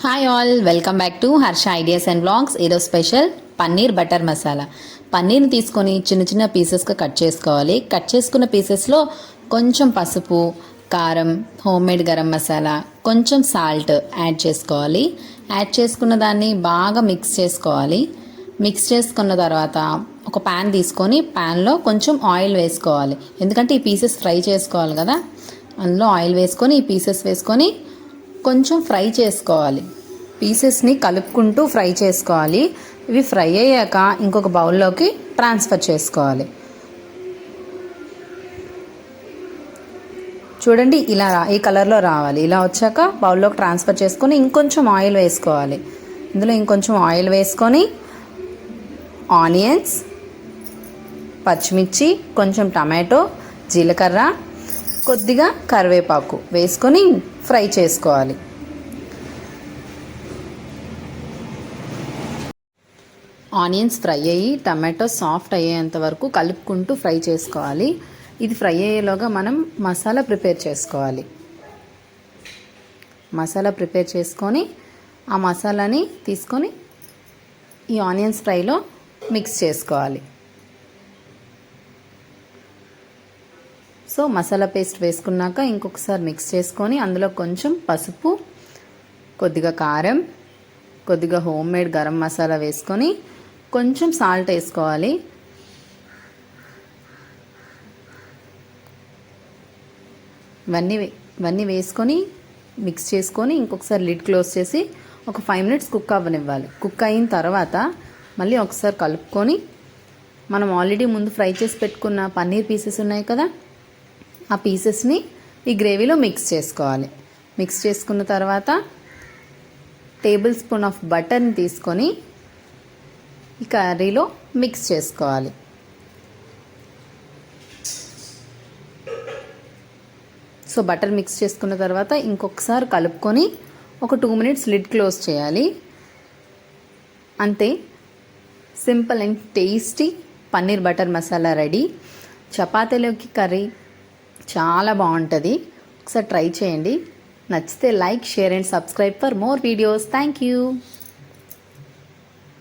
Hi all, welcome back to Harsha ideas and vlogs. ఈరోజు special paneer butter masala. పన్నీర్ని తీసుకొని చిన్న చిన్న పీసెస్గా కట్ చేసుకోవాలి. కట్ చేసుకున్న పీసెస్లో కొంచెం పసుపు, కారం, హోమ్మేడ్ గరం మసాలా, కొంచెం సాల్ట్ యాడ్ చేసుకోవాలి. యాడ్ చేసుకున్న దాన్ని బాగా మిక్స్ చేసుకోవాలి. మిక్స్ చేసుకున్న తర్వాత ఒక ప్యాన్ తీసుకొని ప్యాన్లో కొంచెం ఆయిల్ వేసుకోవాలి. ఎందుకంటే ఈ పీసెస్ ఫ్రై చేసుకోవాలి కదా, అందులో ఆయిల్ వేసుకొని ఈ పీసెస్ వేసుకొని కొంచెం ఫ్రై చేసుకోవాలి. పీసెస్ని కలుపుకుంటూ ఫ్రై చేసుకోవాలి. ఇవి ఫ్రై అయ్యాక ఇంకొక బౌల్లోకి ట్రాన్స్ఫర్ చేసుకోవాలి. చూడండి, ఇలా ఈ కలర్లో రావాలి. ఇలా వచ్చాక బౌల్లోకి ట్రాన్స్ఫర్ చేసుకొని ఇంకొంచెం ఆయిల్ వేసుకోవాలి. ఇందులో ఇంకొంచెం ఆయిల్ వేసుకొని ఆనియన్స్, పచ్చిమిర్చి, కొంచెం టమాటో, జీలకర్ర, కొద్దిగా కరివేపాకు వేసుకొని ఫ్రై చేసుకోవాలి. ఆనియన్స్ ఫ్రై అయ్యి టమాటో సాఫ్ట్ అయ్యేంత వరకు కలుపుకుంటూ ఫ్రై చేసుకోవాలి. ఇది ఫ్రై అయ్యేలోగా మనం మసాలా ప్రిపేర్ చేసుకోవాలి. మసాలా ప్రిపేర్ చేసుకొని ఆ మసాలాని తీసుకొని ఈ ఆనియన్స్ ఫ్రైలో మిక్స్ చేసుకోవాలి. సో మసాలా పేస్ట్ వేసుకున్నాక ఇంకొకసారి మిక్స్ చేసుకొని అందులో కొంచెం పసుపు, కొద్దిగా కారం, కొద్దిగా హోమ్మేడ్ గరం మసాలా వేసుకొని కొంచెం సాల్ట్ వేసుకోవాలి. ఇవన్నీ వేసుకొని మిక్స్ చేసుకొని ఇంకొకసారి లిడ్ క్లోజ్ చేసి ఒక 5 minutes కుక్ అవ్వనివ్వాలి. కుక్ అయిన తర్వాత మళ్ళీ ఒకసారి కలుపుకొని మనం ఆల్రెడీ ముందు ఫ్రై చేసి పెట్టుకున్న పన్నీర్ పీసెస్ ఉన్నాయి కదా, ఆ పీసెస్ని ఈ గ్రేవీలో మిక్స్ చేసుకోవాలి. మిక్స్ చేసుకున్న తర్వాత టేబుల్ స్పూన్ ఆఫ్ బటర్ని తీసుకొని ఈ కర్రీలో మిక్స్ చేసుకోవాలి. సో బటర్ మిక్స్ చేసుకున్న తర్వాత ఇంకొకసారి కలుపుకొని ఒక 2 minutes లిడ్ క్లోజ్ చేయాలి. అంతే, simple and tasty paneer butter masala ready. చపాతీలోకి కర్రీ చాలా బాగుంటుంది. ఒకసారి ట్రై చేయండి. నచ్చితే like, share and subscribe for more videos. Thank you.